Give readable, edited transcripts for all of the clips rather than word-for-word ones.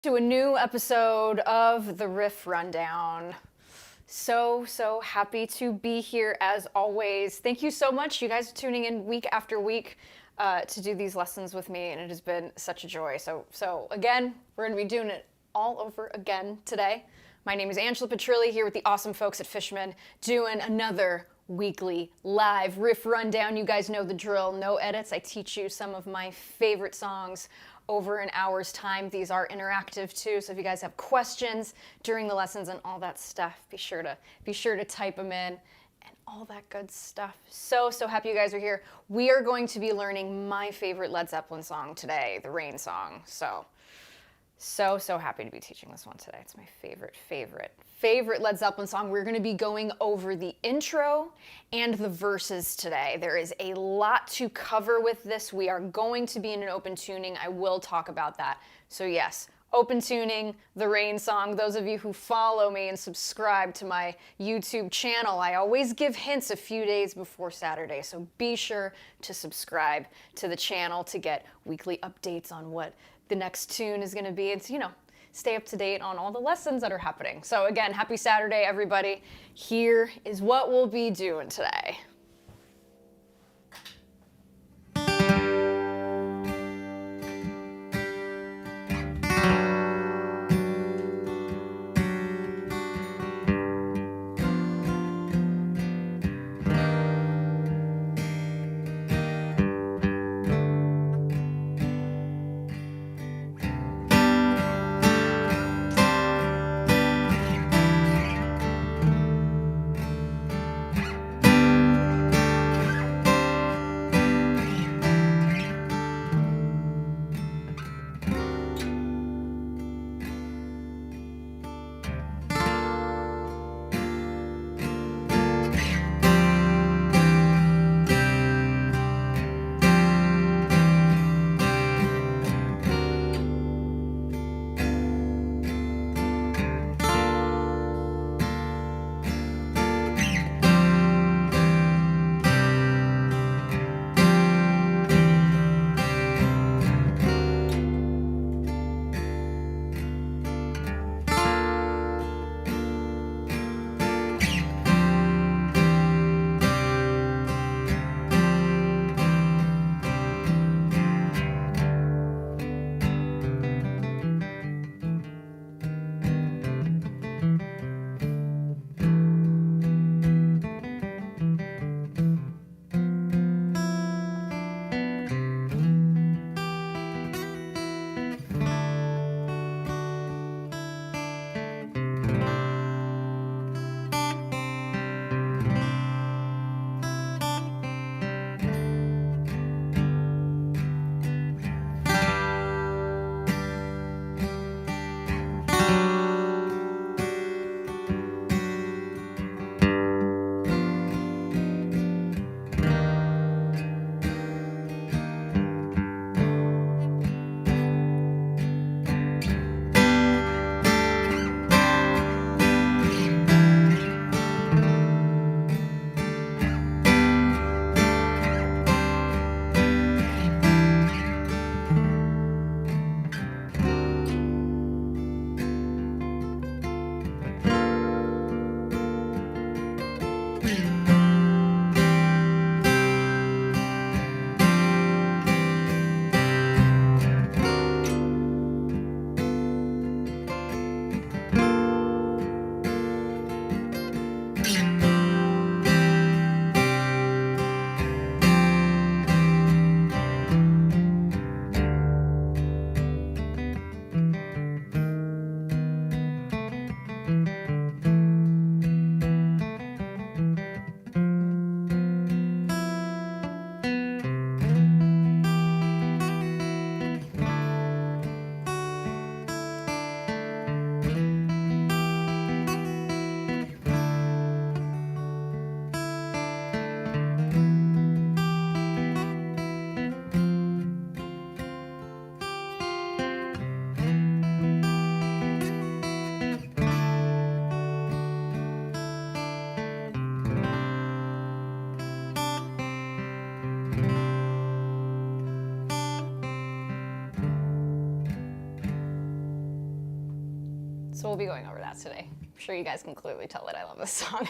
To a new episode of the Riff Rundown. So happy to be here as always. Thank you so much. You guys are tuning in week after week to do these lessons with me, and it has been such a joy. So again, we're going to be doing it all over again today. My name is Angela Petrilli here with the awesome folks at Fishman doing another weekly live riff rundown. You guys know the drill. No edits. I teach you some of my favorite songs over an hour's time. These are interactive too, so if you guys have questions during the lessons and all that stuff, be sure to type them in and all that good stuff. So happy you guys are here. We are going to be learning my favorite Led Zeppelin song today, the Rain song. So happy to be teaching this one today. It's my favorite Led Zeppelin song. We're going to be going over the intro and the verses today. There is a lot to cover with this. We are going to be in an open tuning. I will talk about that. So yes, open tuning, the Rain song. Those of you who follow me and subscribe to my YouTube channel, I always give hints a few days before Saturday. So be sure to subscribe to the channel to get weekly updates on what the next tune is going to be. It's, stay up to date on all the lessons that are happening. So again, happy Saturday, everybody. Here is what we'll be doing today. So we'll be going over that today. I'm sure you guys can clearly tell that I love this song.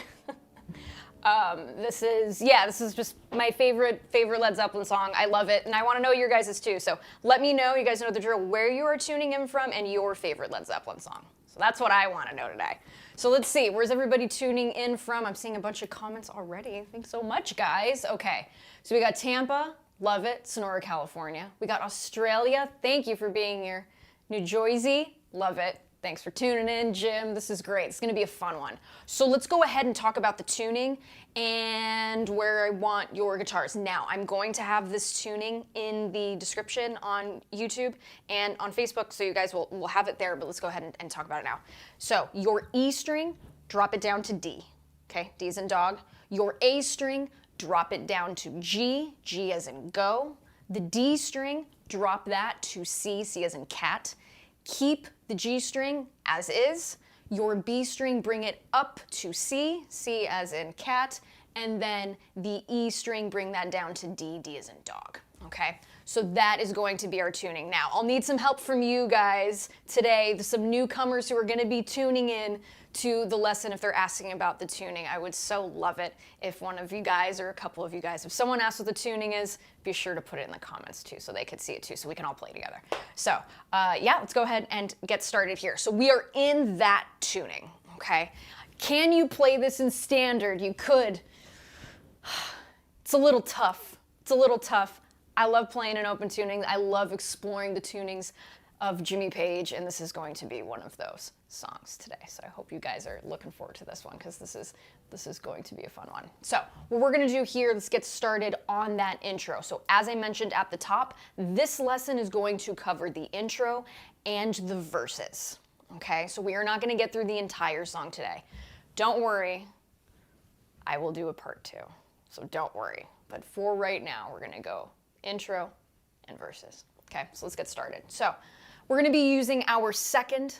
This is just my favorite Led Zeppelin song. I love it, and I want to know your guys's too. So let me know, you guys know the drill, where you are tuning in from and your favorite Led Zeppelin song. So that's what I want to know today. So let's see, where's everybody tuning in from? I'm seeing a bunch of comments already. Thanks so much, guys. Okay, so we got Tampa, love it. Sonora, California. We got Australia, thank you for being here. New Jersey, love it. Thanks for tuning in, Jim. This is great. It's going to be a fun one. So let's go ahead and talk about the tuning and where I want your guitars. Now, I'm going to have this tuning in the description on YouTube and on Facebook, so you guys will have it there, but let's go ahead and talk about it now. So your E string, drop it down to D. Okay, D as in dog. Your A string, drop it down to G, G as in go. The D string, drop that to C, C as in cat. Keep the G string as is. Your B string, bring it up to C, C as in cat, and then the E string, bring that down to D, D as in dog. Okay, so that is going to be our tuning. Now, I'll need some help from you guys today, some newcomers who are going to be tuning in to the lesson if they're asking about the tuning. I would so love it if one of you guys or a couple of you guys, if someone asks what the tuning is, be sure to put it in the comments too so they could see it too so we can all play together. So yeah, let's go ahead and get started here. So we are in that tuning, okay? Can you play this in standard? You could. It's a little tough. It's a little tough. I love playing in open tuning. I love exploring the tunings of Jimmy Page, and this is going to be one of those songs today. So I hope you guys are looking forward to this one because this is going to be a fun one. So what we're gonna do here, let's get started on that intro. So as I mentioned at the top, this lesson is going to cover the intro and the verses, okay? So we are not gonna get through the entire song today. Don't worry, I will do a part 2, so don't worry. But for right now, we're gonna go intro and verses. Okay, so let's get started. So we're gonna be using our second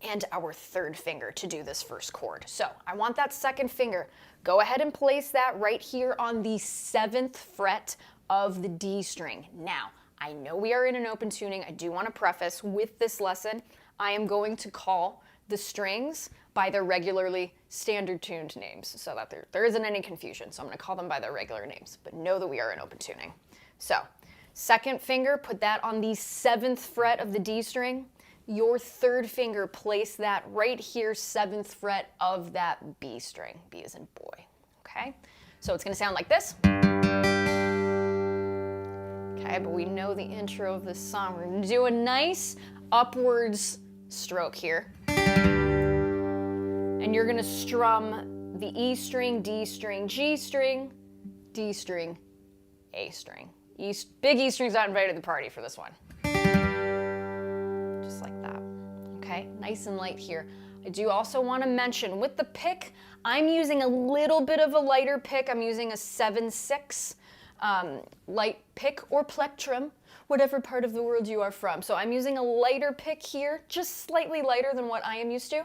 and our third finger to do this first chord. So I want that second finger. Go ahead and place that right here on the 7th fret of the D string. Now, I know we are in an open tuning. I do want to preface with this lesson, I am going to call the strings by their regularly standard tuned names so that there isn't any confusion. So I'm going to call them by their regular names, but know that we are in open tuning. So second finger, put that on the 7th fret of the D string. Your third finger, place that right here, 7th fret of that B string. B as in boy, okay? So it's gonna sound like this. Okay, but we know the intro of this song. We're gonna do a nice upwards stroke here. And you're gonna strum the E string, D string, G string, D string, A string. Big E string's not invited to the party for this one. Just like that. Okay, nice and light here. I do also want to mention with the pick, I'm using a little bit of a lighter pick. I'm using a 7/6 light pick or plectrum, whatever part of the world you are from. So I'm using a lighter pick here, just slightly lighter than what I am used to.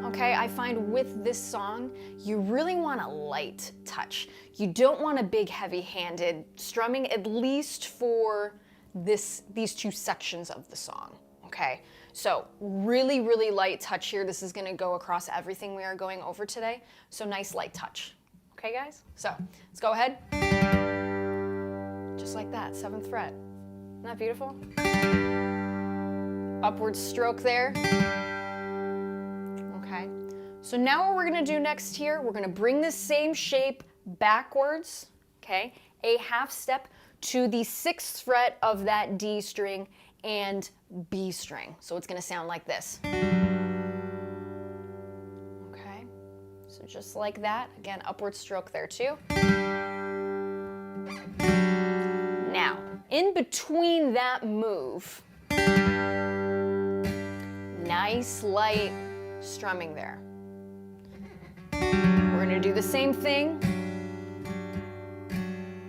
Okay, I find with this song, you really want a light touch. You don't want a big heavy-handed strumming, at least for these two sections of the song, okay? So really, really light touch here. This is gonna go across everything we are going over today. So nice light touch, okay guys? So let's go ahead. Just like that, 7th fret. Isn't that beautiful? Upward stroke there. Okay, so now what we're gonna do next here, we're gonna bring this same shape backwards, okay, a half step to the 6th fret of that D string and B string. So it's gonna sound like this. Okay, so just like that, again, upward stroke there too. Now, in between that move, nice light strumming there. We're gonna do the same thing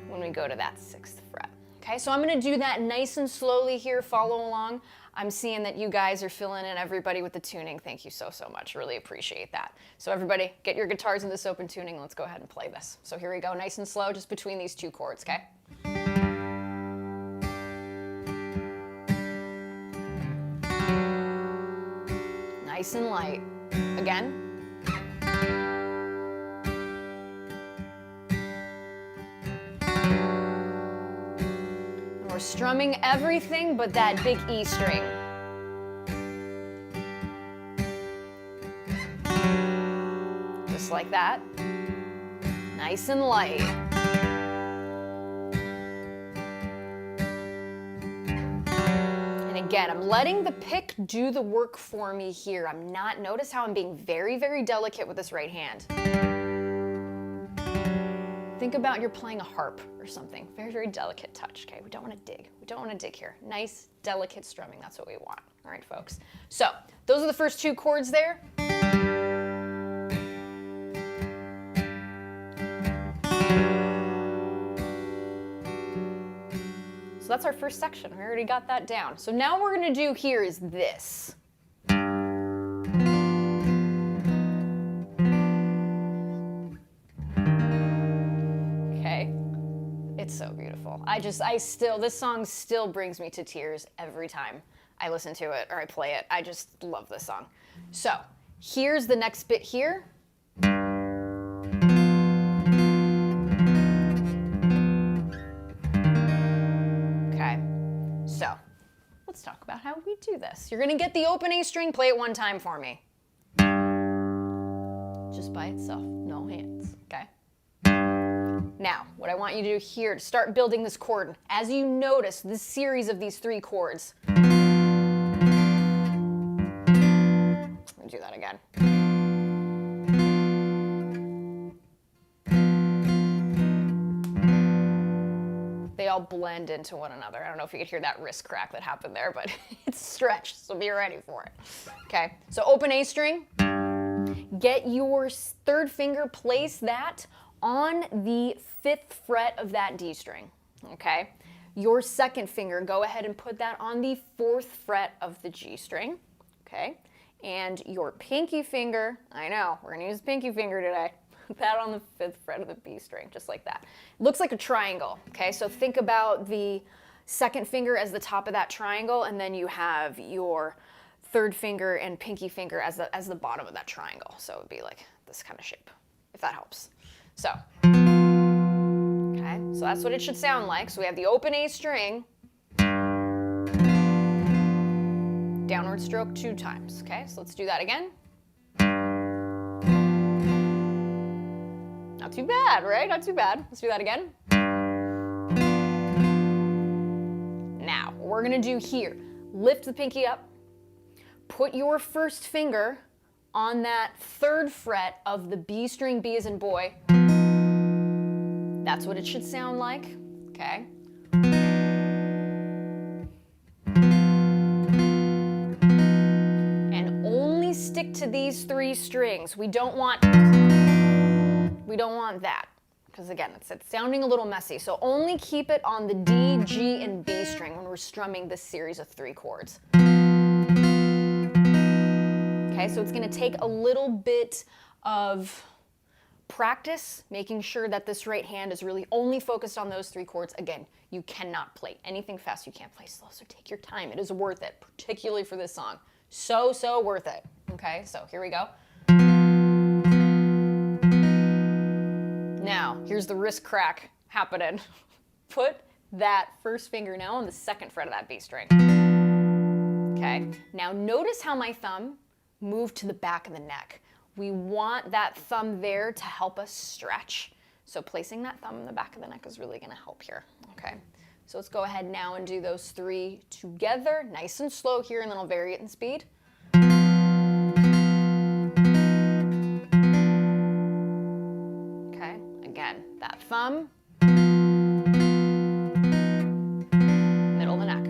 when we go to that 6th fret. Okay, so I'm gonna do that nice and slowly here, follow along. I'm seeing that you guys are filling in everybody with the tuning. Thank you so, so much, really appreciate that. So everybody, get your guitars in this open tuning, let's go ahead and play this. So here we go, nice and slow, just between these two chords, okay? nice and light. Again. And we're strumming everything but that big E string. Just like that. Nice and light. And again, I'm letting the pick do the work for me here. I'm not, notice how I'm being very, very delicate with this right hand. Think about you're playing a harp or something. Very, very delicate touch, okay? We don't want to dig. We don't want to dig here. Nice, delicate strumming. That's what we want. All right, folks. So those are the first two chords there. So that's our first section. We already got that down. So now what we're going to do here is this. Okay. It's so beautiful. This song still brings me to tears every time I listen to it or I play it. I just love this song. So here's the next bit here. So let's talk about how we do this. You're going to get the open A string, play it one time for me. Just by itself, no hands, okay? Now, what I want you to do here to start building this chord, as you notice this series of these three chords. Let me do that again. They all blend into one another. I don't know if you could hear that wrist crack that happened there, but it's stretched, so be ready for it. Okay, so open A string. Get your third finger, place that on the 5th fret of that D string, okay? Your second finger, go ahead and put that on the 4th fret of the G string, okay? And your pinky finger, I know, we're gonna use pinky finger today. Put that on the 5th fret of the B string, just like that. It looks like a triangle, okay? So think about the second finger as the top of that triangle, and then you have your third finger and pinky finger as the bottom of that triangle. So it would be like this kind of shape, if that helps. So, okay, so that's what it should sound like. So we have the open A string, downward stroke 2 times, okay? So let's do that again. Not too bad, right? Not too bad. Let's do that again. Now, what we're gonna do here, lift the pinky up, put your first finger on that 3rd fret of the B string, B as in boy. That's what it should sound like, okay? And only stick to these 3 strings. We don't want that, because again, it's sounding a little messy. So only keep it on the D, G, and B string when we're strumming this series of 3 chords. Okay, so it's gonna take a little bit of practice, making sure that this right hand is really only focused on those 3 chords. Again, you cannot play anything fast, you can't play slow, so take your time. It is worth it, particularly for this song. So, so worth it. Okay, so here we go. Now, here's the wrist crack happening. Put that first finger now on the 2nd fret of that B string. Okay, now notice how my thumb moved to the back of the neck. We want that thumb there to help us stretch. So placing that thumb in the back of the neck is really gonna help here, okay? So let's go ahead now and do those 3 together, nice and slow here, and then I'll vary it in speed. Okay, again, that thumb, middle of the neck.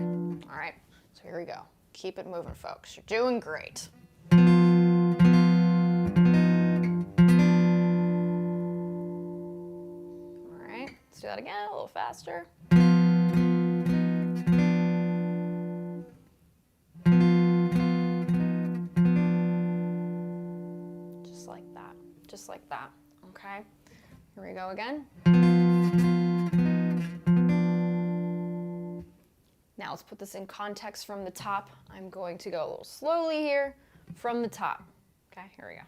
All right, so here we go. Keep it moving, folks. You're doing great. Let's do that again, a little faster. Just like that, just like that, okay? Here we go again. Now let's put this in context from the top. I'm going to go a little slowly here. from the top. Okay, here we go.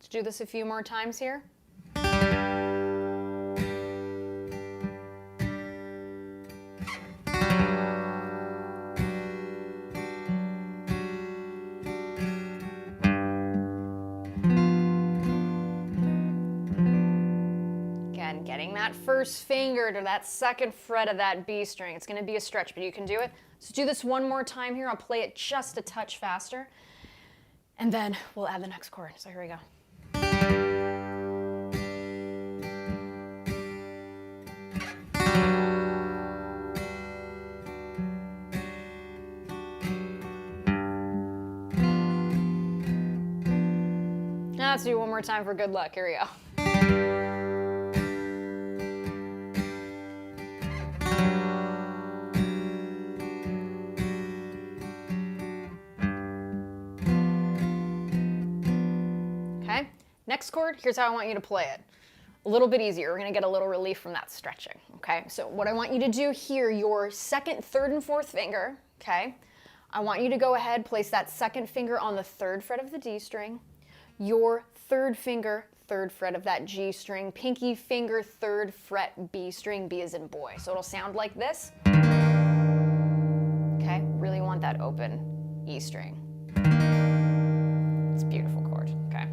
Let's do this a few more times here. Again, getting that first finger to that second fret of that B string. It's going to be a stretch, but you can do it. Let's do this one more time here. I'll play it just a touch faster, and then we'll add the next chord. So here we go. Now let's do it one more time for good luck. Here we go. Okay, next chord, here's how I want you to play it. A little bit easier. We're going to get a little relief from that stretching. Okay, so what I want you to do here, your second, third, and fourth finger, okay, I want you to go ahead, place that second finger on the third fret of the D string, your third finger, third fret of that G string, pinky finger, third fret B string, B as in boy. So it'll sound like this. Okay, really want that open E string. It's a beautiful chord, okay?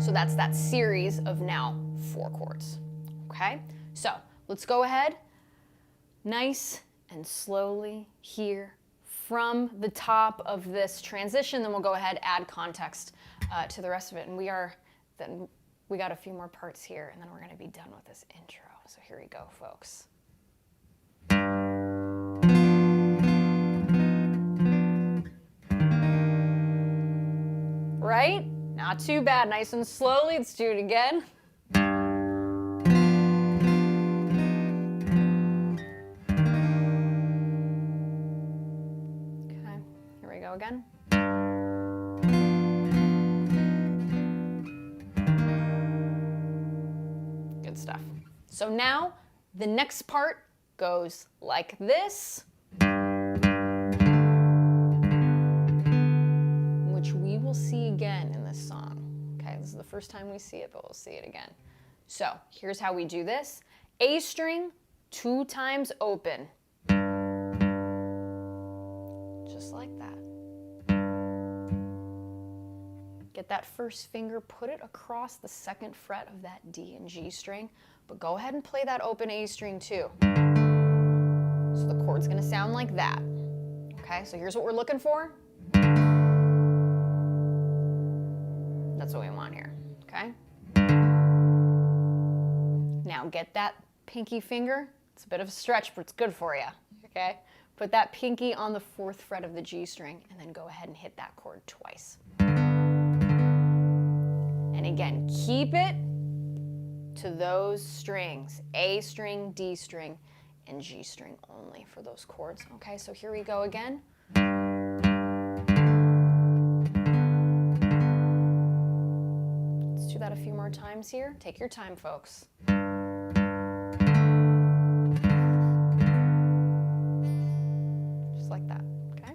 So that's that series of now 4 chords, okay? So let's go ahead, nice and slowly here from the top of this transition, then we'll go ahead, add context to the rest of it. And we got a few more parts here, and then we're gonna be done with this intro. So here we go, folks. Right? Not too bad, nice and slowly. Let's do it again. Okay, here we go again. Good stuff. So now the next part goes like this, which we will see again in this song. Okay, this is the first time we see it, but we'll see it again. So here's how we do this. A string, 2 times open. Just like that. Get that first finger, put it across the second fret of that D and G string, but go ahead and play that open A string too. So the chord's gonna sound like that. Okay, so here's what we're looking for. That's what we want here, okay? Now get that pinky finger. It's a bit of a stretch, but it's good for you, okay? Put that pinky on the 4th fret of the G string, and then go ahead and hit that chord twice. And again, keep it to those strings, A string, D string, and G string only for those chords. Okay, so here we go again. Let's do that a few more times here. Take your time, folks. Just like that, okay?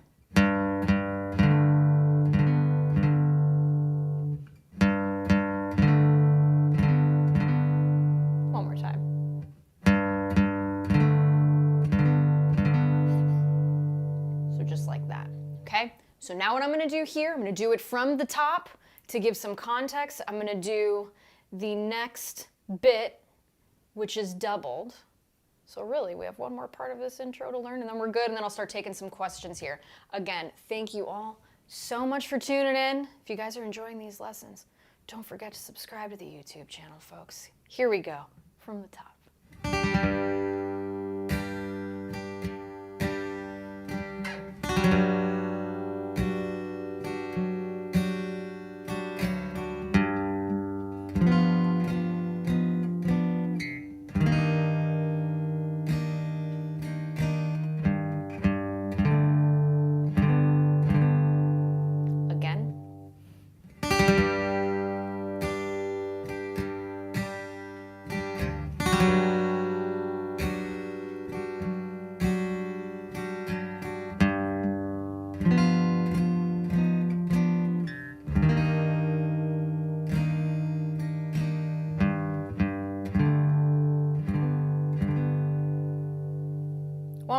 One more time. So just like that, okay? So now what I'm gonna do here, I'm gonna do it from the top to give some context. I'm gonna do the next bit, which is doubled. So really, we have one more part of this intro to learn, and then we're good, and then I'll start taking some questions here. Again, thank you all so much for tuning in. If you guys are enjoying these lessons, don't forget to subscribe to the YouTube channel, folks. Here we go, from the top.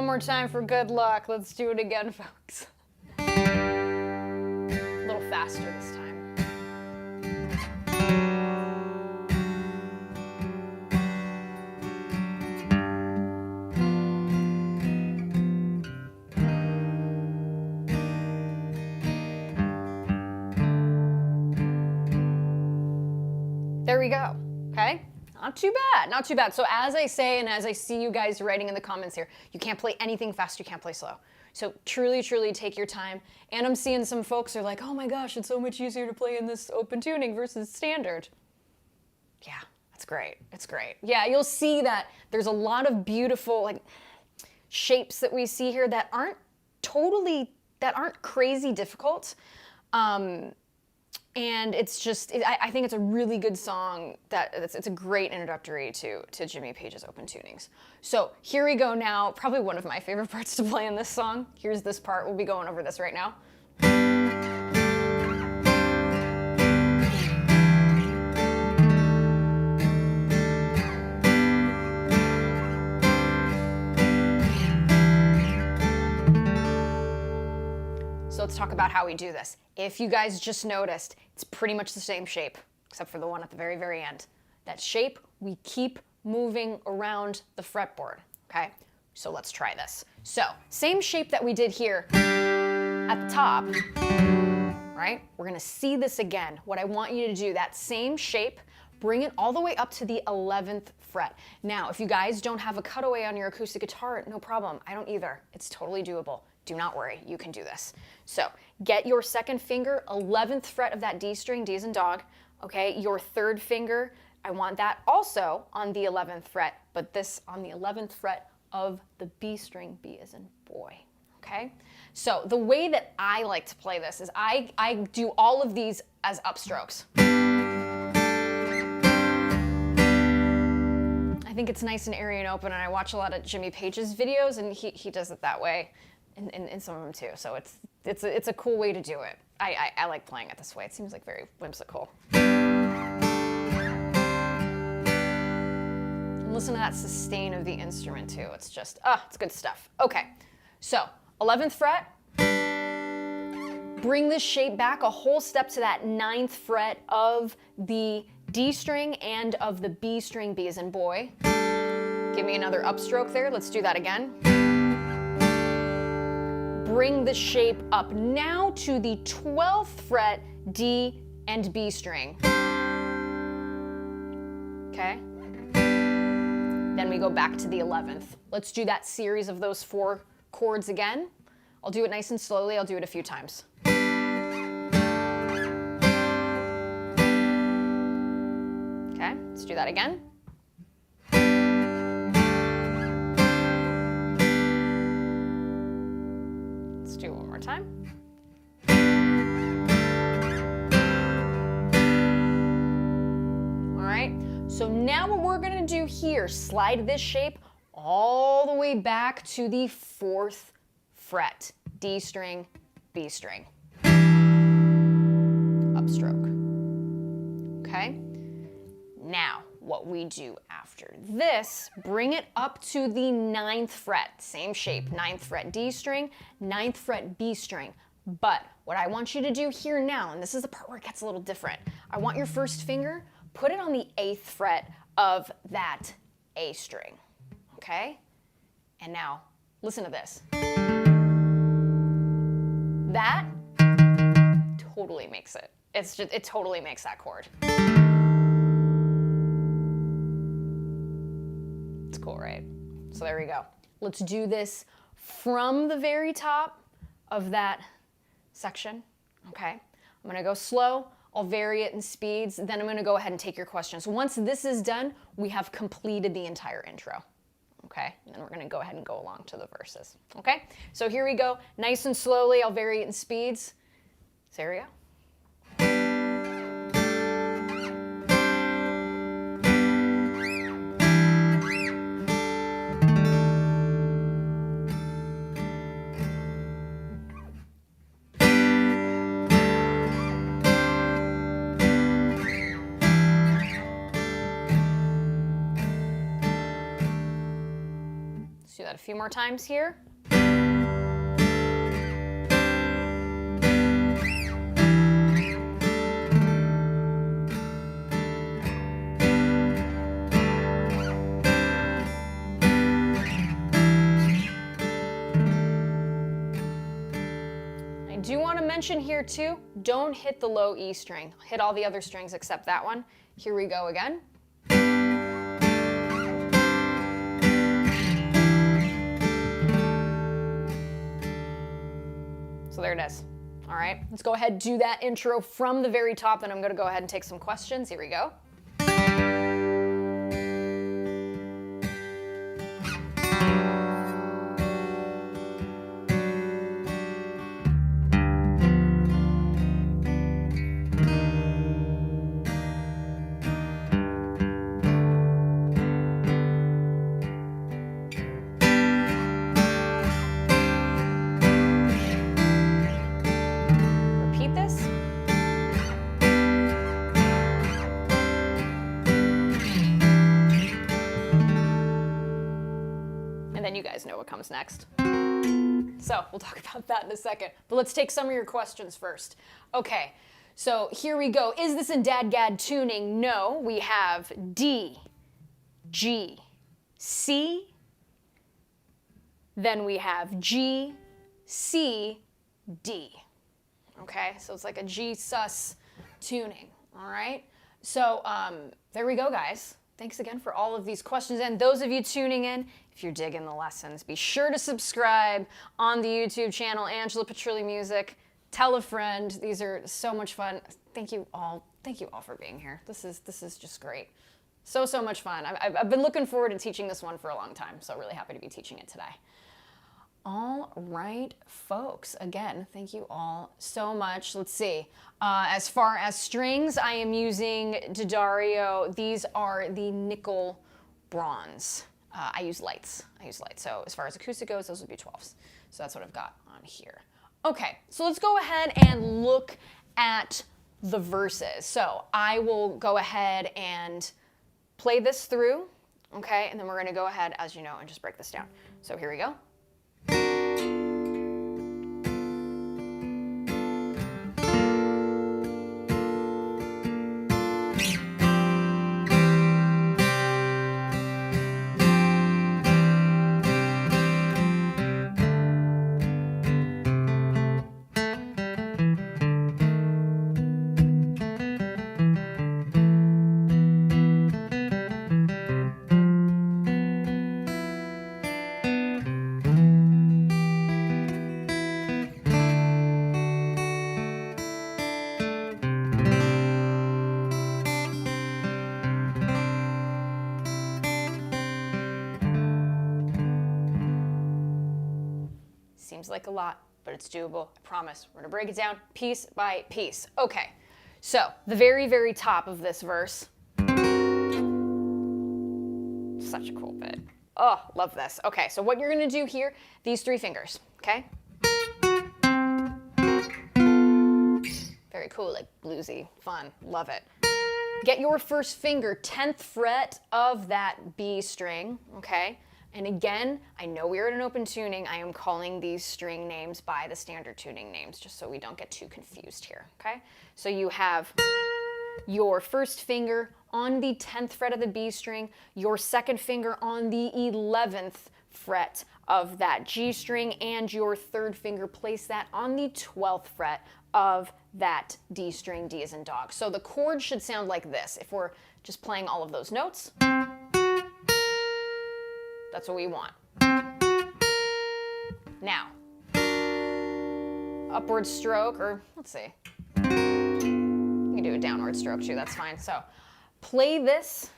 one more time for good luck. Let's do it again, folks. A little faster this time. There we go, okay? Not too bad, not too bad. So as I say, and as I see you guys writing in the comments here, you can't play anything fast, you can't play slow. So truly, truly take your time. And I'm seeing some folks are like, oh my gosh, it's so much easier to play in this open tuning versus standard. Yeah, that's great, it's great. Yeah, you'll see that there's a lot of beautiful like shapes that we see here that aren't crazy difficult. And it's just, I think it's a really good song it's a great introductory to Jimmy Page's open tunings. So here we go now, probably one of my favorite parts to play in this song. Here's this part, we'll be going over this right now. So let's talk about how we do this. If you guys just noticed, it's pretty much the same shape, except for the one at the very, very end. That shape, we keep moving around the fretboard, okay? So let's try this. So, same shape that we did here at the top, right? We're gonna see this again. What I want you to do, that same shape, bring it all the way up to the 11th fret. Now, if you guys don't have a cutaway on your acoustic guitar, no problem. I don't either. It's totally doable. Do not worry, you can do this. So get your second finger, 11th fret of that D string, D as in dog, okay? Your third finger, I want that also on the 11th fret, but this on the 11th fret of the B string, B as in boy, okay? So the way that I like to play this is I do all of these as upstrokes. I think it's nice and airy and open, and I watch a lot of Jimmy Page's videos, and he does it that way. In some of them too, so it's a cool way to do it. I like playing it this way. It seems like very whimsical. And listen to that sustain of the instrument too. It's just, it's good stuff. Okay, so 11th fret. Bring this shape back a whole step to that 9th fret of the D string and of the B string, B as in boy. Give me another upstroke there. Let's do that again. Bring the shape up now to the 12th fret, D and B string. Okay? Then we go back to the 11th. Let's do that series of those 4 chords again. I'll do it nice and slowly. I'll do it a few times. Okay, let's do that again. Do it one more time. All right, so now what we're gonna do here, slide this shape all the way back to the 4th fret, D string, B string. Upstroke, okay? Now, what we do after this, bring it up to the 9th fret, same shape, 9th fret D string, 9th fret B string. But what I want you to do here now, and this is the part where it gets a little different, I want your first finger, put it on the 8th fret of that A string, okay? And now, listen to this. That totally makes it. It totally makes that chord. Cool, right? So there we go. Let's do this from the very top of that section, okay? I'm gonna go slow, I'll vary it in speeds, then I'm gonna go ahead and take your questions. Once this is done, we have completed the entire intro, okay? And then we're gonna go ahead and go along to the verses, okay? So here we go, nice and slowly, I'll vary it in speeds. So here we go. Do that a few more times here. I do want to mention here too, don't hit the low E string. Hit all the other strings except that one. Here we go again. So there it is. All right, let's go ahead and do that intro from the very top, then I'm going to go ahead and take some questions. Here we go. And then you guys know what comes next. So we'll talk about that in a second. But let's take some of your questions first. Okay, so here we go. Is this in DADGAD tuning? No, we have D, G, C, then we have G, C, D. Okay, so it's like a G sus tuning, all right? So there we go, guys. Thanks again for all of these questions. And those of you tuning in, if you're digging the lessons, be sure to subscribe on the YouTube channel, Angela Petrilli Music. Tell a friend. These are so much fun. Thank you all for being here. This is just great. So much fun. I've been looking forward to teaching this one for a long time, so really happy to be teaching it today. All right, folks. Again, thank you all so much. Let's see. As far as strings, I am using D'Addario. These are the nickel bronze. I use lights. So as far as acoustic goes, those would be 12s. So that's what I've got on here. Okay, so let's go ahead and look at the verses. So I will go ahead and play this through, okay? And then we're gonna go ahead, as you know, and just break this down. So here we go. Seems like a lot, but it's doable, I promise. We're gonna break it down piece by piece. Okay, so the very, very top of this verse. Such a cool bit. Oh, love this. Okay, so what you're gonna do here, these 3 fingers, okay? Very cool, like bluesy, fun, love it. Get your first finger 10th fret of that B string, okay? And again, I know we're in an open tuning. I am calling these string names by the standard tuning names, just so we don't get too confused here, okay? So you have your first finger on the 10th fret of the B string, your second finger on the 11th fret of that G string, and your third finger, place that on the 12th fret of that D string, D as in dog. So the chord should sound like this if we're just playing all of those notes. That's what we want. Now, upward stroke, or let's see. You can do a downward stroke too, that's fine. So play this.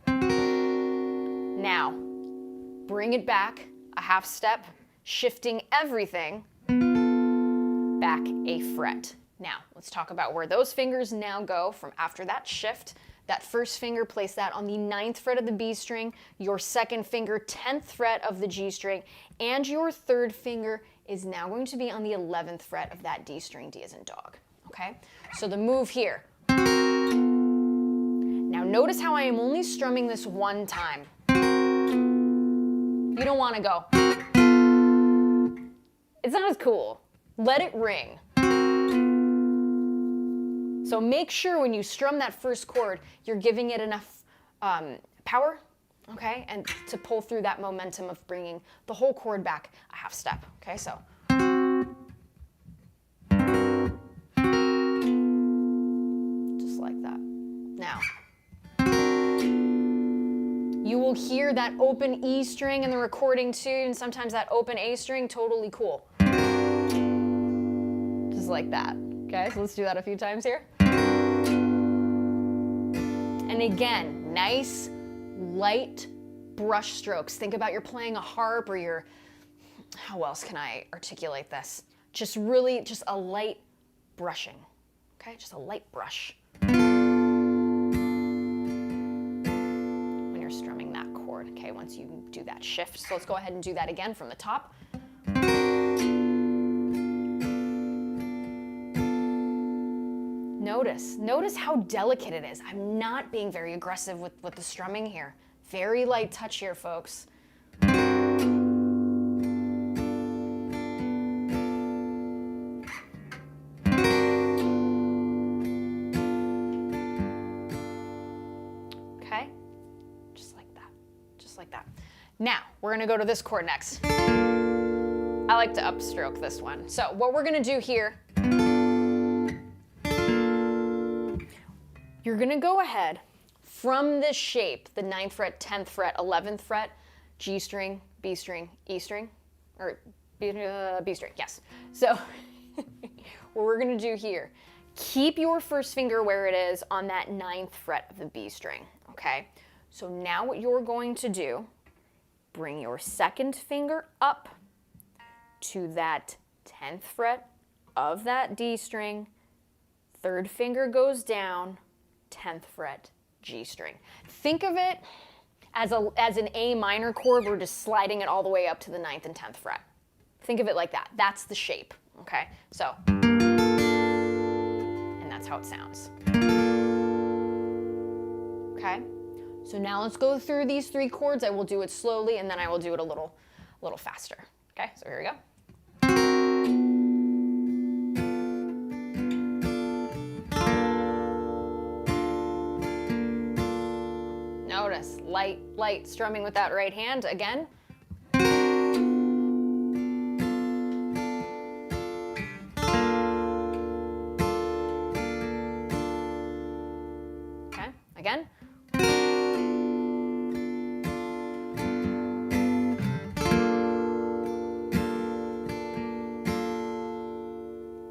Now, bring it back a half step, shifting everything back a fret. Now, let's talk about where those fingers now go from after that shift. That first finger, place that on the 9th fret of the B string, your second finger, 10th fret of the G string, and your third finger is now going to be on the 11th fret of that D string, D as in dog, okay? So the move here. Now notice how I am only strumming this one time. You don't want to go. It's not as cool. Let it ring. So make sure when you strum that first chord, you're giving it enough power, okay, and to pull through that momentum of bringing the whole chord back a half step, okay, so. Just like that. Now, you will hear that open E string in the recording too, and sometimes that open A string, totally cool. Just like that, okay, so let's do that a few times here. And again, nice, light brush strokes. Think about you're playing a harp or you're, how else can I articulate this? Just really, just a light brushing, okay? Just a light brush. When you're strumming that chord, okay, once you do that shift. So let's go ahead and do that again from the top. Notice how delicate it is. I'm not being very aggressive with the strumming here. Very light touch here, folks. Okay, just like that, just like that. Now, we're gonna go to this chord next. I like to upstroke this one. So what we're gonna do here, you're gonna go ahead from this shape, the 9th fret, 10th fret, 11th fret, G string, B string, E string, or B string, yes. So what we're gonna do here, keep your first finger where it is on that 9th fret of the B string, okay? So now what you're going to do, bring your 2nd finger up to that 10th fret of that D string, 3rd finger goes down, 10th fret, G string. Think of it as an A minor chord. We're just sliding it all the way up to the 9th and 10th fret. Think of it like that. That's the shape, okay? So, and that's how it sounds. Okay? So now let's go through these 3 chords. I will do it slowly and then I will do it a little faster. Okay, so here we go. Notice, light strumming with that right hand again. Okay, again.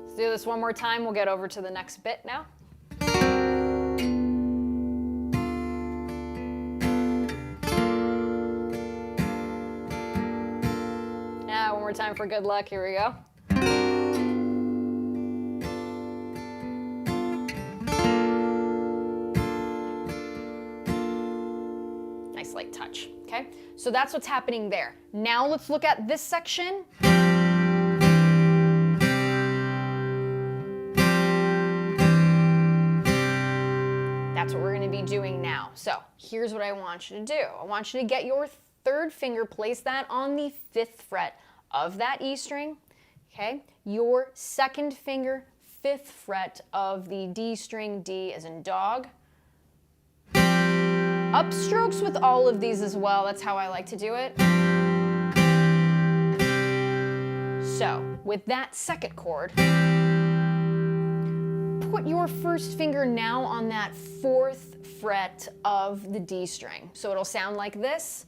Let's do this one more time. We'll get over to the next bit now. One more time for good luck. Here we go. Nice light touch. Okay, so that's what's happening there. Now let's look at this section. That's what we're going to be doing now. So here's what I want you to do. I want you to get your 3rd finger, place that on the 5th fret of that E string, okay? Your 2nd finger, 5th fret of the D string, D as in dog. Upstrokes with all of these as well, that's how I like to do it. So, with that 2nd chord, put your 1st finger now on that 4th fret of the D string. So it'll sound like this.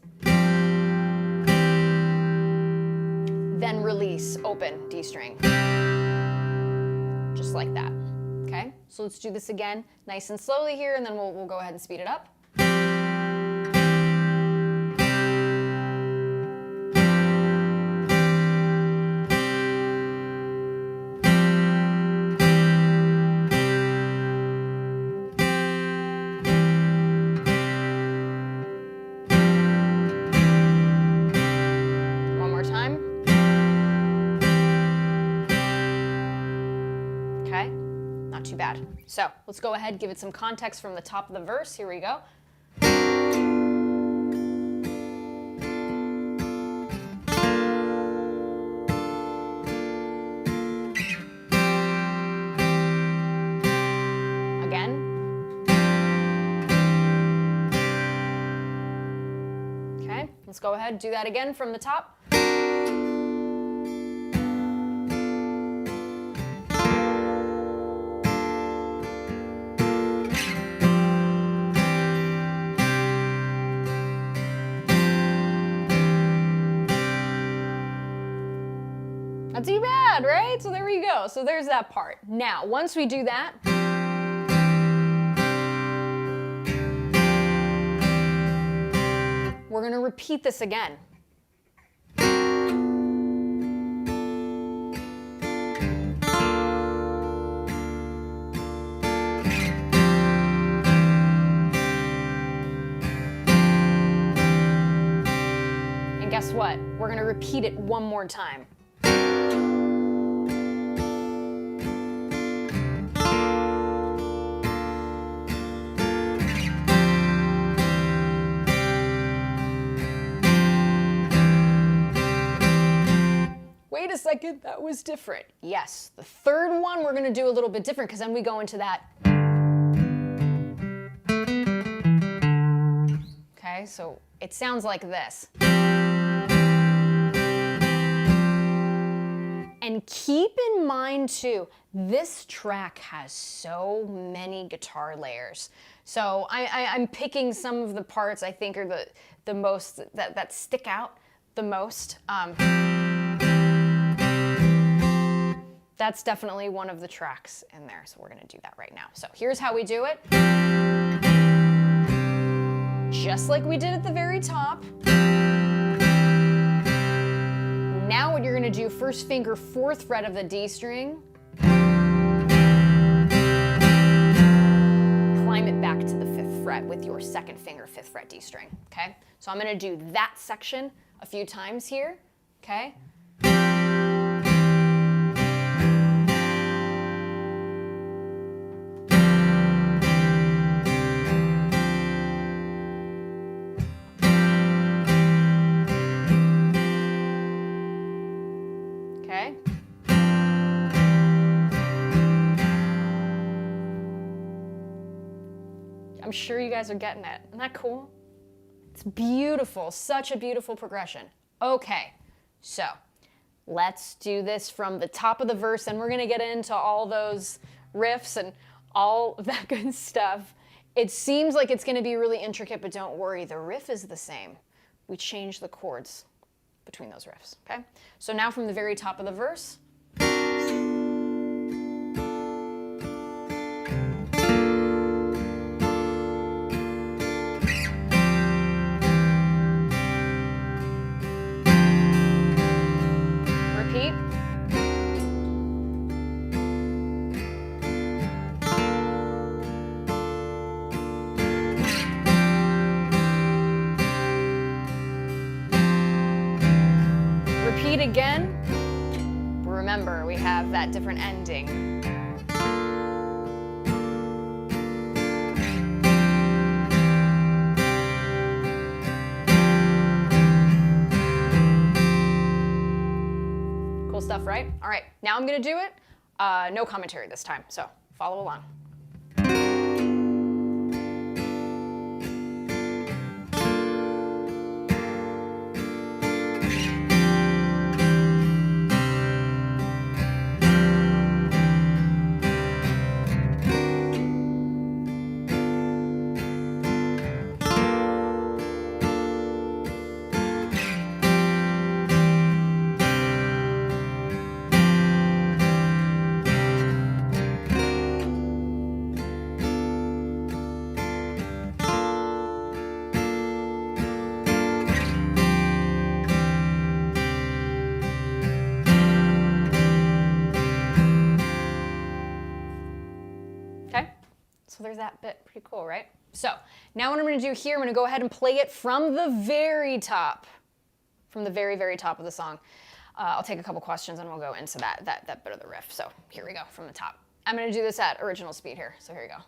Then release, open, D string. Just like that, okay? So let's do this again, nice and slowly here, and then we'll go ahead and speed it up. One more time. Okay, not too bad. So let's go ahead, give it some context from the top of the verse. Here we go. let's go ahead and do that again from the top. Not too bad, right? So there we go. So there's that part. Now, once we do that, we're going to repeat this again. And guess what? We're going to repeat it one more time. Wait a second, that was different. Yes, the third one we're going to do a little bit different because then we go into that. Okay, so it sounds like this. And keep in mind too, this track has so many guitar layers. So I'm picking some of the parts I think are the most, that stick out the most. That's definitely one of the tracks in there, so we're going to do that right now. So here's how we do it. Just like we did at the very top. Now what you're going to do, first finger, 4th fret of the D string. Climb it back to the 5th fret with your 2nd finger, 5th fret D string, okay? So I'm going to do that section a few times here, okay? I'm sure you guys are getting it. Isn't that cool? It's beautiful, such a beautiful progression. Okay, so let's do this from the top of the verse, and we're gonna get into all those riffs and all of that good stuff. It seems like it's gonna be really intricate, but don't worry, the riff is the same. We change the chords between those riffs, okay? So now from the very top of the verse, again, remember we have that different ending. Cool stuff, right? All right, now I'm gonna do it. No commentary this time, so follow along. So there's that bit, pretty cool, right? So now what I'm gonna do here, I'm gonna go ahead and play it from the very top, from the very, very top of the song. I'll take a couple questions and we'll go into that bit of the riff. So here we go, from the top. I'm gonna do this at original speed here, so here we go.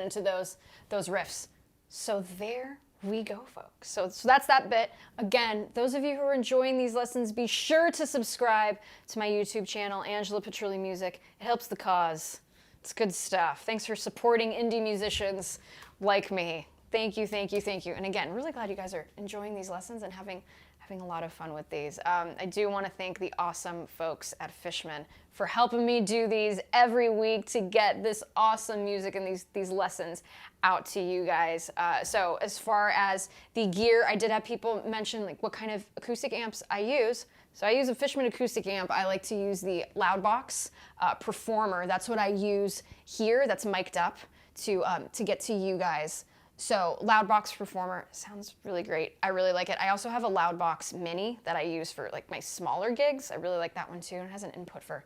into those riffs. So there we go, folks. So that's that bit. Again, those of you who are enjoying these lessons, be sure to subscribe to my YouTube channel, Angela Petrilli Music. It helps the cause. It's good stuff. Thanks for supporting indie musicians like me. Thank you, thank you, thank you. And again, really glad you guys are enjoying these lessons and having a lot of fun with these. I do want to thank the awesome folks at Fishman for helping me do these every week to get this awesome music and these lessons out to you guys. So as far as the gear, I did have people mention like what kind of acoustic amps I use. So I use a Fishman acoustic amp. I like to use the Loudbox Performer. That's what I use here. That's mic'd up to get to you guys. So Loudbox Performer sounds really great. I really like it. I also have a Loudbox Mini that I use for like my smaller gigs. I really like that one too. It has an input for,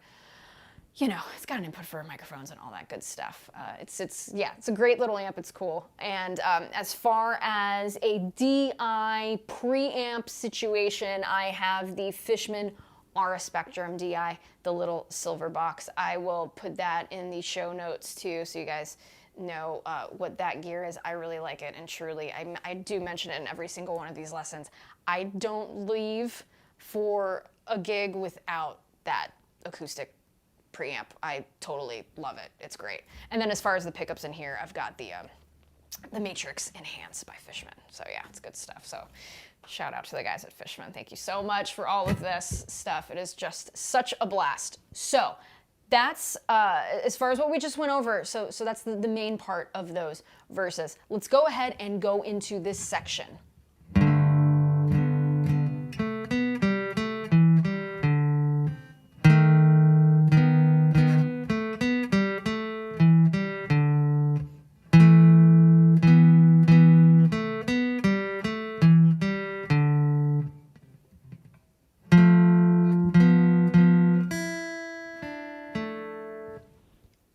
you know, it's got an input for microphones and all that good stuff. It's a great little amp. It's cool. And as far as a DI preamp situation, I have the Fishman Aura Spectrum DI, the little silver box. I will put that in the show notes too, so you guys know what that gear is. I really like it, and truly, I do mention it in every single one of these lessons. I don't leave for a gig without that acoustic preamp. I totally love it. It's great. And then as far as the pickups in here, I've got the Matrix Enhance by Fishman. So yeah, it's good stuff. So shout out to the guys at Fishman. Thank you so much for all of this stuff. It is just such a blast. So that's as far as what we just went over. So that's the main part of those verses. Let's go ahead and go into this section.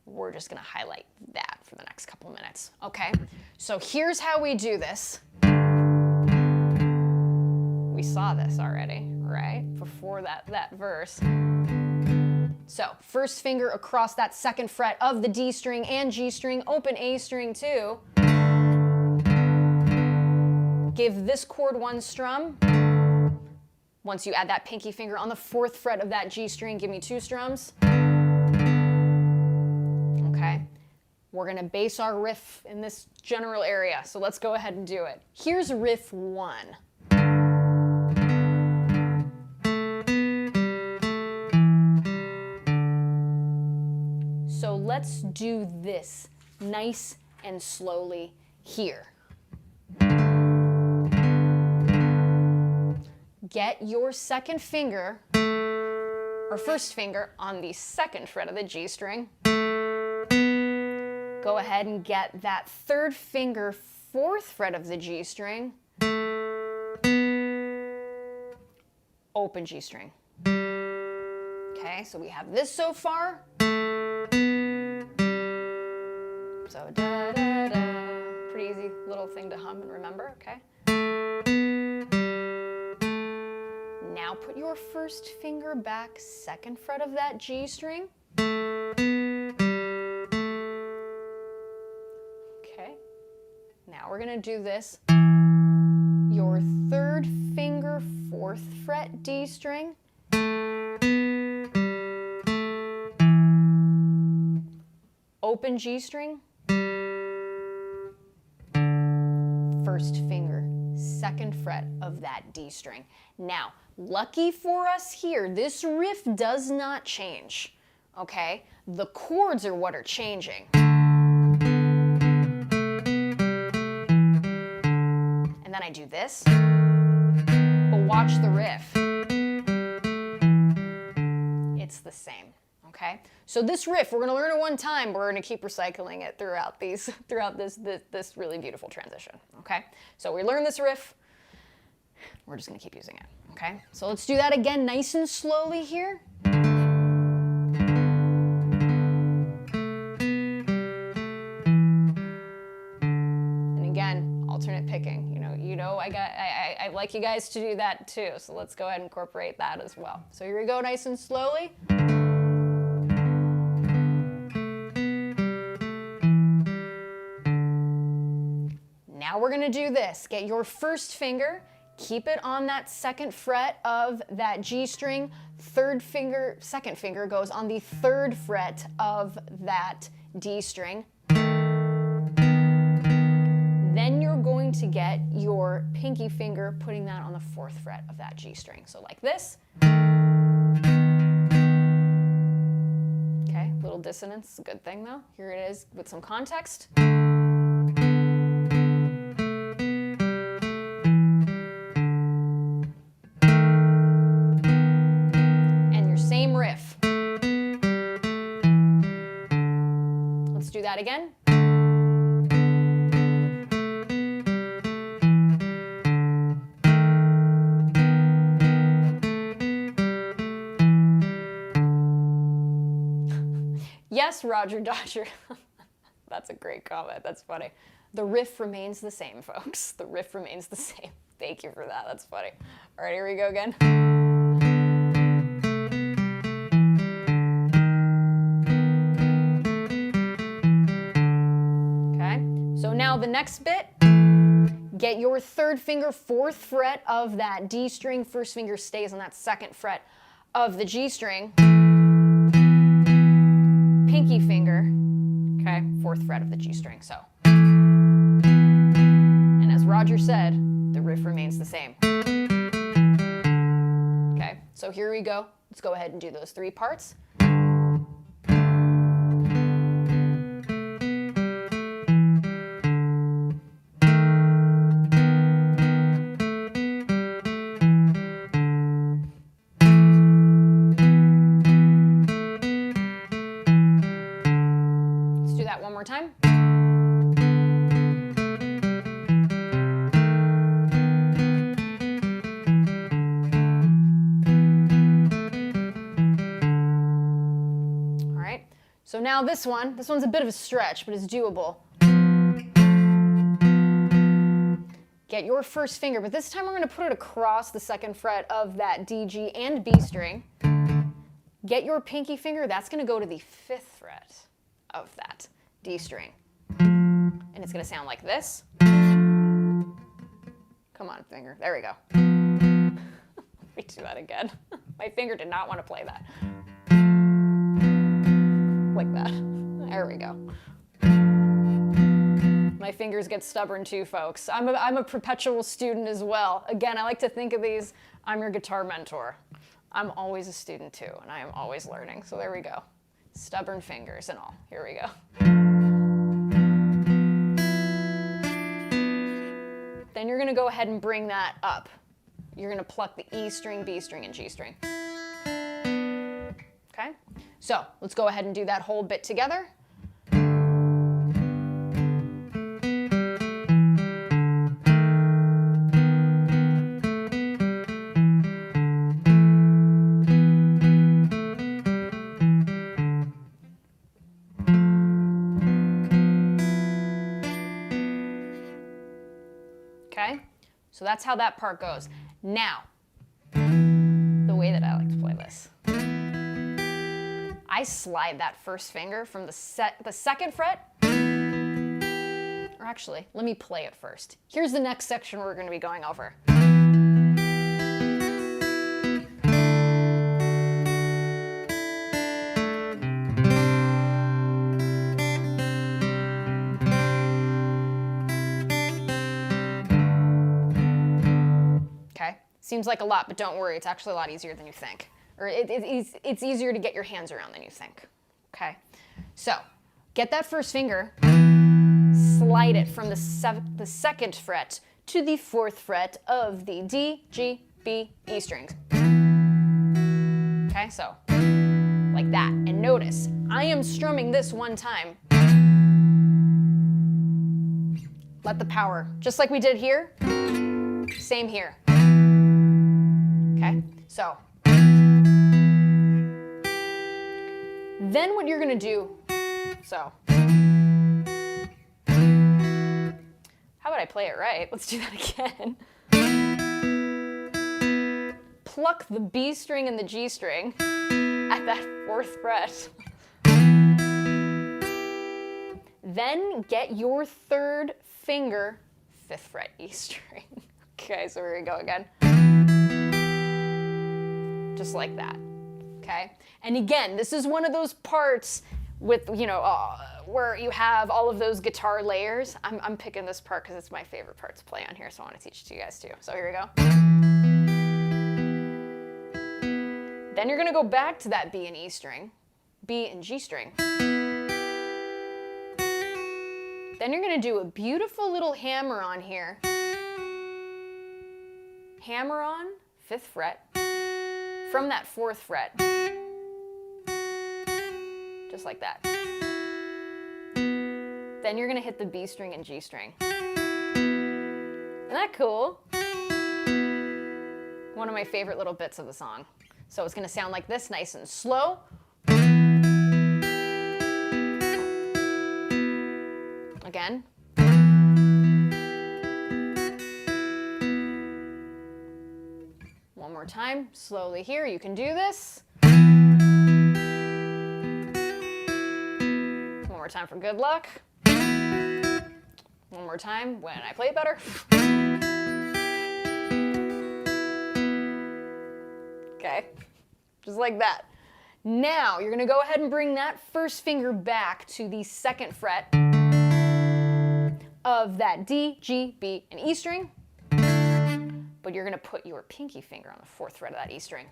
We're just gonna highlight that for the next couple minutes, okay? So here's how we do this. We saw this already, right? Before that verse. So first finger across that second fret of the D string and G string, open A string too. Give this chord one strum. Once you add that pinky finger on the fourth fret of that G string, give me two strums. Okay, we're gonna base our riff in this general area, so let's go ahead and do it. Here's riff 1. So let's do this nice and slowly here. Get your second finger, or first finger, on the second fret of the G string. Go ahead and get that third finger, fourth fret of the G string. Open G string. Okay, so we have this so far. So da da da. Pretty easy little thing to hum and remember, okay? Now put your first finger back, second fret of that G string. Now we're gonna do this. Your third finger, fourth fret D string. Open G string. First finger, second fret of that D string. Now, lucky for us here, this riff does not change, okay? The chords are what are changing. Then I do this, but watch the riff. It's the same, okay? So this riff, we're gonna learn it one time, we're gonna keep recycling it throughout this really beautiful transition, okay? So we learn this riff, we're just gonna keep using it, okay? So let's do that again nice and slowly here. And again, alternate picking. I like you guys to do that too, so let's go ahead and incorporate that as well. So here we go, nice and slowly. we're gonna do this. Get your first finger, keep it on that second fret of that G string. Second finger goes on the third fret of that D string. Then you're going to get your pinky finger, putting that on the fourth fret of that G string. So like this. Okay, little dissonance, good thing though. Here it is with some context. And your same riff. Let's do that again. Yes, Roger Dodger. That's a great comment. That's funny. The riff remains the same, folks. The riff remains the same. Thank you for that. That's funny. All right, here we go again. Okay, so now the next bit, get your third finger, fourth fret of that D string. First finger stays on that second fret of the G string. Pinky finger, okay, fourth fret of the G string, so. And as Roger said, the riff remains the same. Okay, so here we go. Let's go ahead and do those three parts. Time. All right, so now this one's a bit of a stretch, but it's doable. Get your first finger, but this time we're going to put it across the second fret of that D, G, and B string. Get your pinky finger, that's going to go to the fifth fret of that D string. And it's going to sound like this. Come on, finger. There we go. Let me do that again. My finger did not want to play that. Like that. There we go. My fingers get stubborn too, folks. I'm a perpetual student as well. Again, I like to think of these, I'm your guitar mentor. I'm always a student too, and I am always learning. So there we go. Stubborn fingers and all. Here we go. Then you're going to go ahead and bring that up. You're going to pluck the E string, B string, and G string. Okay? So let's go ahead and do that whole bit together. Okay, so that's how that part goes. Now, the way that I like to play this, I slide that first finger from the second fret, or actually, let me play it first. Here's the next section we're going to be going over. Seems like a lot, but don't worry, it's actually a lot easier than you think. Or it's easier to get your hands around than you think. Okay, so get that first finger, slide it from the second fret to the fourth fret of the D, G, B, E strings. Okay, so like that. And notice, I am strumming this one time. Let the power, just like we did here, same here. Okay, so then what you're going to do, so how about I play it right? Let's do that again. Pluck the B string and the G string at that fourth fret. Then get your third finger, 5th fret E string. Okay, so here we go again. Just like that, okay? And again, this is one of those parts with, you know, where you have all of those guitar layers. I'm picking this part because it's my favorite part to play on here, so I want to teach it to you guys too. So here we go. Then you're going to go back to that B and E string, B and G string. Then you're going to do a beautiful little hammer on here. Hammer on 5th fret from that 4th fret. Just like that. Then you're going to hit the B string and G string. Isn't that cool? One of my favorite little bits of the song. So it's going to sound like this, nice and slow. Again. One more time, slowly here. You can do this. One more time for good luck. One more time when I play it better. Okay, just like that. Now you're going to go ahead and bring that first finger back to the 2nd fret of that D, G, B, and E string. But you're going to put your pinky finger on the 4th fret of that E string.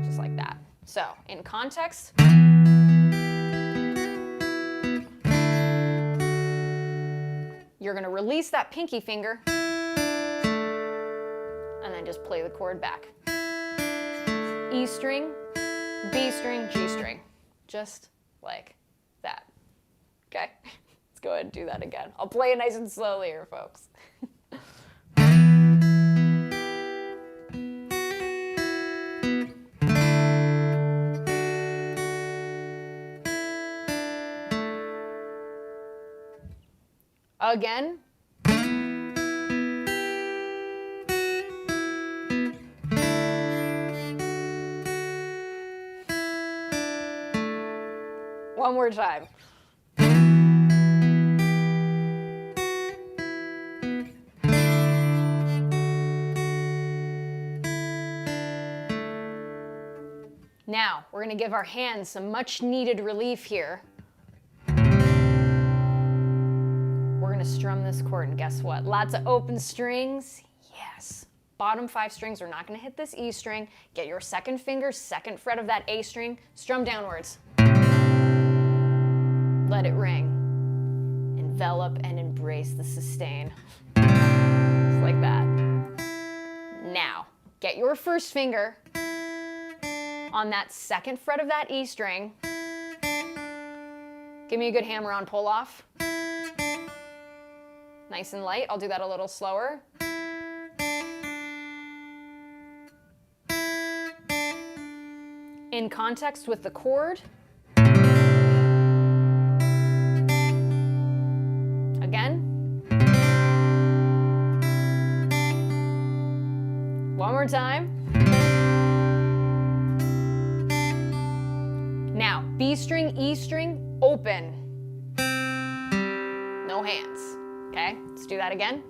Just like that. So, in context, you're going to release that pinky finger and then just play the chord back. E string, B string, G string. Just like that. Okay? Let's go ahead and do that again. I'll play it nice and slowly here, folks. Again. One more time. Now, we're going to give our hands some much needed relief here. We're going to strum this chord, and guess what? Lots of open strings. Yes. Bottom 5 strings are not going to hit this E string. Get your 2nd finger, 2nd fret of that A string, strum downwards. Let it ring. Envelop and embrace the sustain. Just like that. Now, get your 1st finger on that 2nd fret of that E string. Give me a good hammer on pull off. Nice and light. I'll do that a little slower. In context with the chord. Again. One more time. Now, B string, E string, open. No hands. Okay, let's do that again.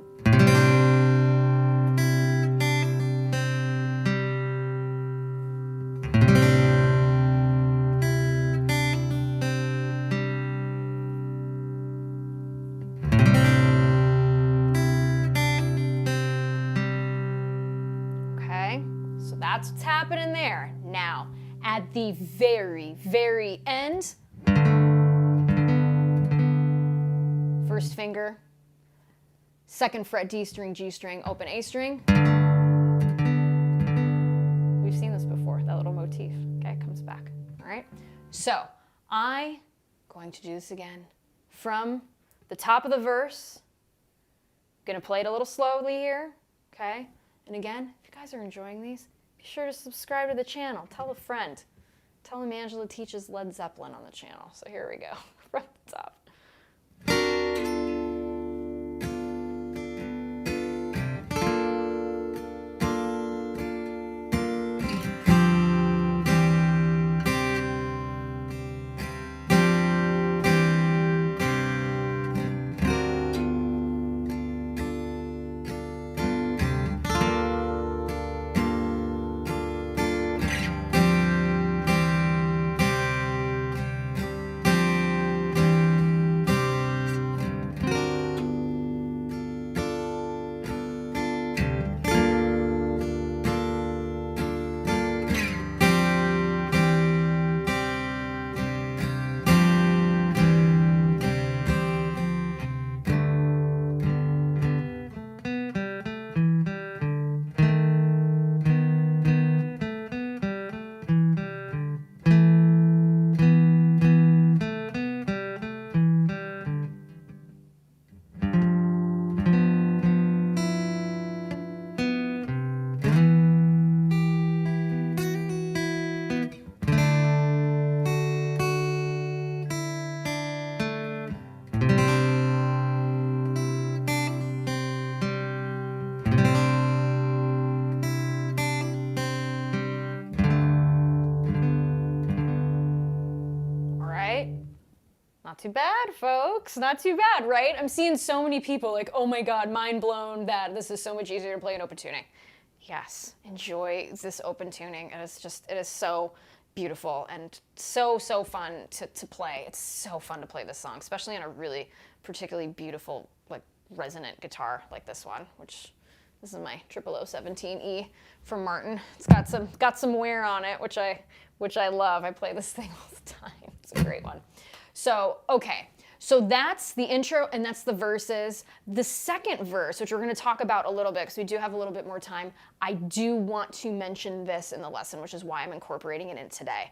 Okay, so that's what's happening there. Now, at the very, very end, 1st finger, 2nd fret D string, G string, open A string. We've seen this before, that little motif. Okay, it comes back. All right. So I'm going to do this again from the top of the verse. I'm going to play it a little slowly here. Okay. And again, if you guys are enjoying these, be sure to subscribe to the channel. Tell a friend. Tell them Angela teaches Led Zeppelin on the channel. So here we go from the top. Not too bad, folks. Not too bad, right? I'm seeing so many people like, oh my God, mind blown that this is so much easier to play in open tuning. Yes, enjoy this open tuning. It is so beautiful and so fun to play. It's so fun to play this song, especially on a really particularly beautiful, like resonant guitar like this one, which this is my 00017E from Martin. It's got some wear on it, which I love. I play this thing all the time. It's a great one. So, okay. So that's the intro and that's the verses. The second verse, which we're going to talk about a little bit because we do have a little bit more time, I do want to mention this in the lesson, which is why I'm incorporating it in today.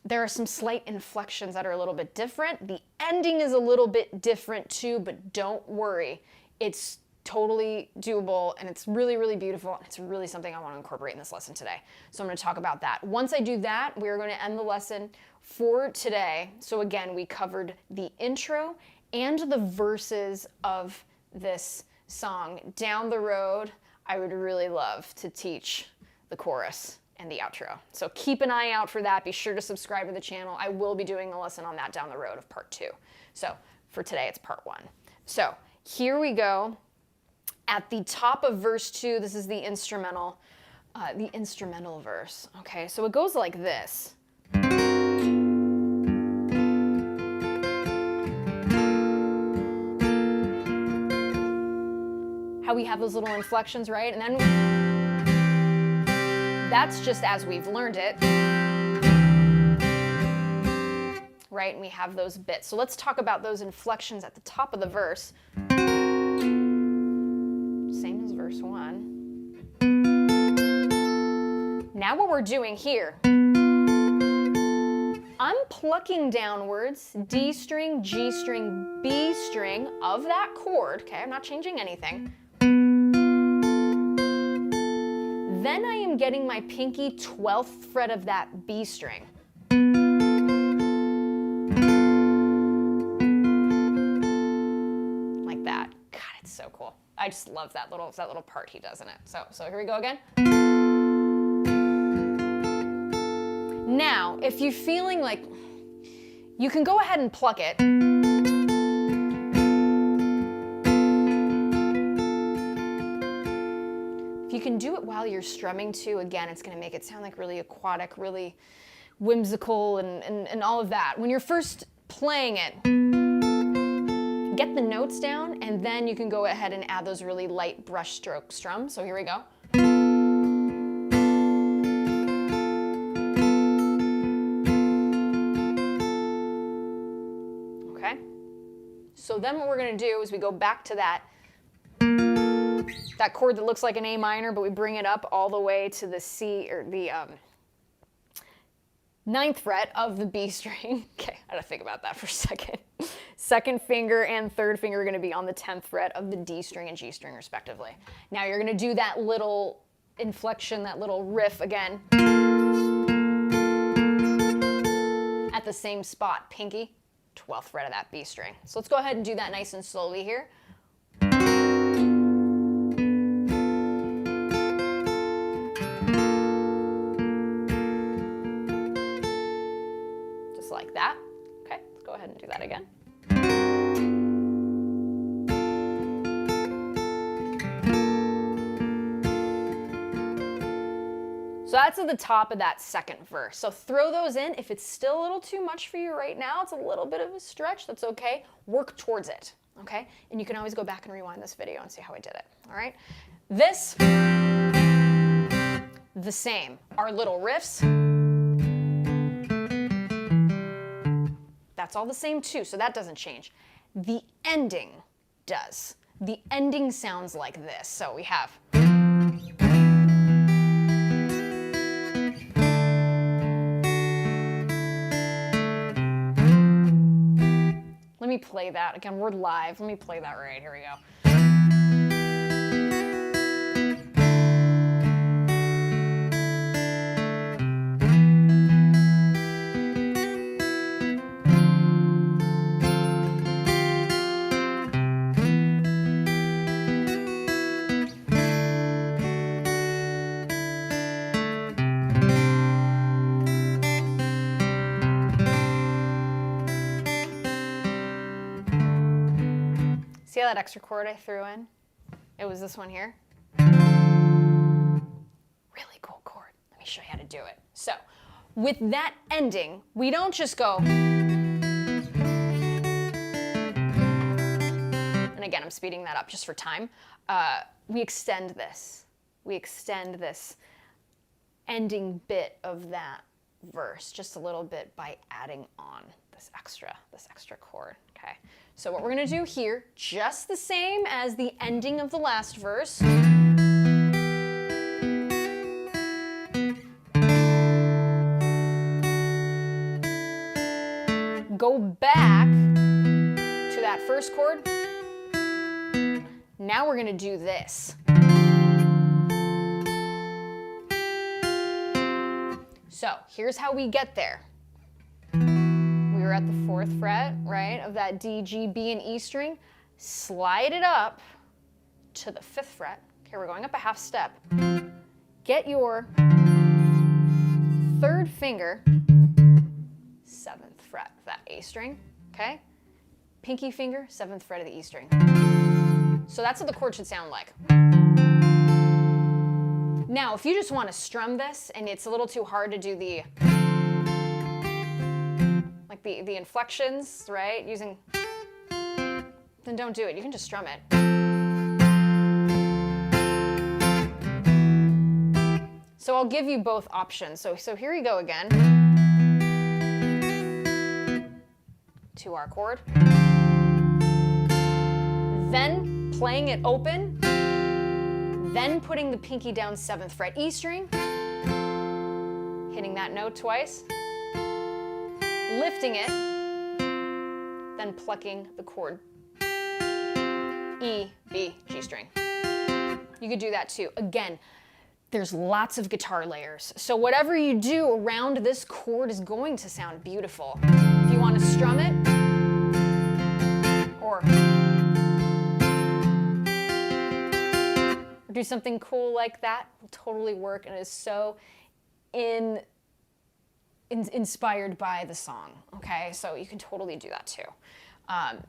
There are some slight inflections that are a little bit different. The ending is a little bit different too, but don't worry. It's totally doable and it's really, really beautiful and it's really something I want to incorporate in this lesson today. So I'm going to talk about that. Once I do that, we're going to end the lesson for today. So again, we covered the intro and the verses of this song. Down the road, I would really love to teach the chorus and the outro. So keep an eye out for that. Be sure to subscribe to the channel. I will be doing a lesson on that down the road of part 2. So for today, it's part 1. So here we go. At the top of verse 2, this is the instrumental verse. Okay, so it goes like this. How we have those little inflections, right? And then that's just as we've learned it, right? And we have those bits. So let's talk about those inflections at the top of the verse. Same as verse 1. Now what we're doing here, I'm plucking downwards D string, G string, B string of that chord. Okay, I'm not changing anything. Then I am getting my pinky 12th fret of that B string. Like that. God, it's so cool. I just love that little part he does in it. So here we go again. Now, if you're feeling like, you can go ahead and pluck it. If you can do it while you're strumming too, again, it's gonna make it sound like really aquatic, really whimsical and all of that. When you're first playing it, get the notes down and then you can go ahead and add those really light brush stroke strums. So here we go. Okay. So then what we're gonna do is we go back to that chord that looks like an A minor, but we bring it up all the way to the C, or the 9th fret of the B string. Okay, I gotta think about that for a second. Second finger and third finger are gonna be on the 10th fret of the D string and G string respectively. Now you're gonna do that little inflection, that little riff again. At the same spot, pinky, 12th fret of that B string. So let's go ahead and do that nice and slowly here. Like that. Okay, let's go ahead and do that again. So that's at the top of that second verse. So throw those in. If it's still a little too much for you right now, it's a little bit of a stretch, that's okay. Work towards it, okay? And you can always go back and rewind this video and see how I did it, all right? This, the same. Our little riffs, that's all the same too, so that doesn't change. The ending does. The ending sounds like this. So we have. Let me play that. Again, we're live. Let me play that right. Here we go. See how that extra chord I threw in? It was this one here. Really cool chord. Let me show you how to do it. So, with that ending, we don't just go, and again, I'm speeding that up just for time. We extend this. We extend this ending bit of that verse just a little bit by adding on this extra chord. Okay, so what we're gonna do here, just the same as the ending of the last verse. Go back to that first chord. Now we're gonna do this. So here's how we get there. We were at the 4th fret, right, of that D, G, B, and E string. Slide it up to the 5th fret. Okay, we're going up a half step. Get your 3rd finger, 7th fret of that A string, okay? Pinky finger, 7th fret of the E string. So that's what the chord should sound like. Now, if you just want to strum this and it's a little too hard to do the, like the inflections, right, using, then don't do it. You can just strum it. So I'll give you both options. So here you go again. To our chord. Then playing it open. Then putting the pinky down 7th fret E string, hitting that note twice, lifting it, then plucking the chord E, B, G string. You could do that too. Again, there's lots of guitar layers, so whatever you do around this chord is going to sound beautiful. If you want to strum it, or do something cool like that, will totally work, and it is so inspired by the song, okay? So you can totally do that too.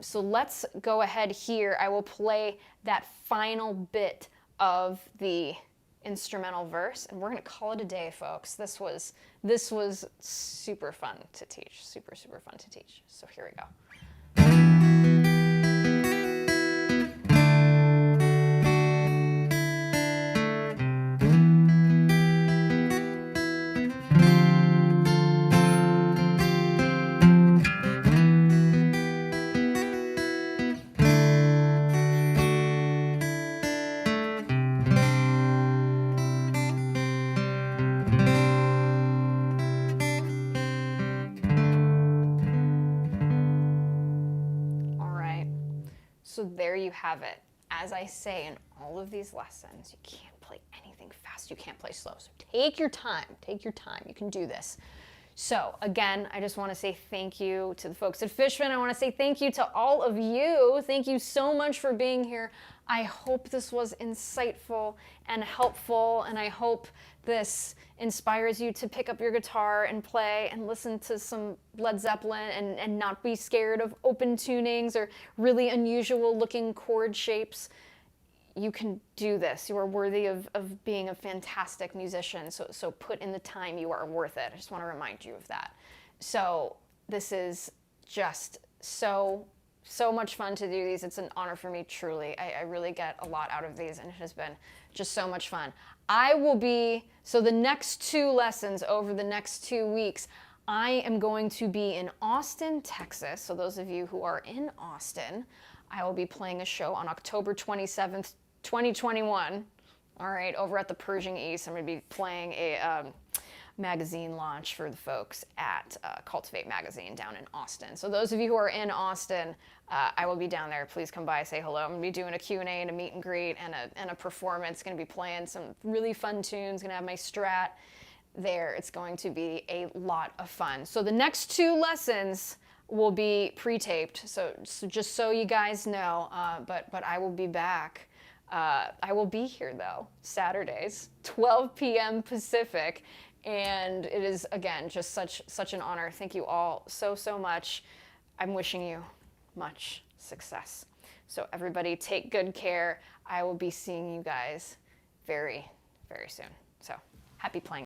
So let's go ahead here. I will play that final bit of the instrumental verse, and we're gonna call it a day, folks. This was super fun to teach, super fun to teach. So here we go. So there you have it. As I say in all of these lessons, you can't play anything fast, you can't play slow. So take your time, you can do this. So again, I just want to say thank you to the folks at Fishman. I want to say thank you to all of you. Thank you so much for being here. I hope this was insightful and helpful, and I hope this inspires you to pick up your guitar and play and listen to some Led Zeppelin and not be scared of open tunings or really unusual looking chord shapes. You can do this. You are worthy of being a fantastic musician. So put in the time. You are worth it. I just want to remind you of that. So this is just so much fun to do these. It's an honor for me, truly. I really get a lot out of these, and it has been just so much fun. So the next 2 lessons over the next 2 weeks, I am going to be in Austin, Texas. So those of you who are in Austin, I will be playing a show on October 27th, 2021. All right, over at the Pershing East. I'm going to be playing a magazine launch for the folks at Cultivate Magazine down in Austin. So those of you who are in Austin, I will be down there. Please come by, say hello. I'm going to be doing a Q&A and a meet and greet and a performance. Going to be playing some really fun tunes. Going to have my Strat there. It's going to be a lot of fun. So the next 2 lessons will be pre-taped. So just so you guys know, but I will be back. I will be here though, Saturdays, 12 p.m. Pacific. And it is, again, just such an honor. Thank you all so much. I'm wishing you much success. So everybody take good care. I will be seeing you guys very, very soon. So happy playing.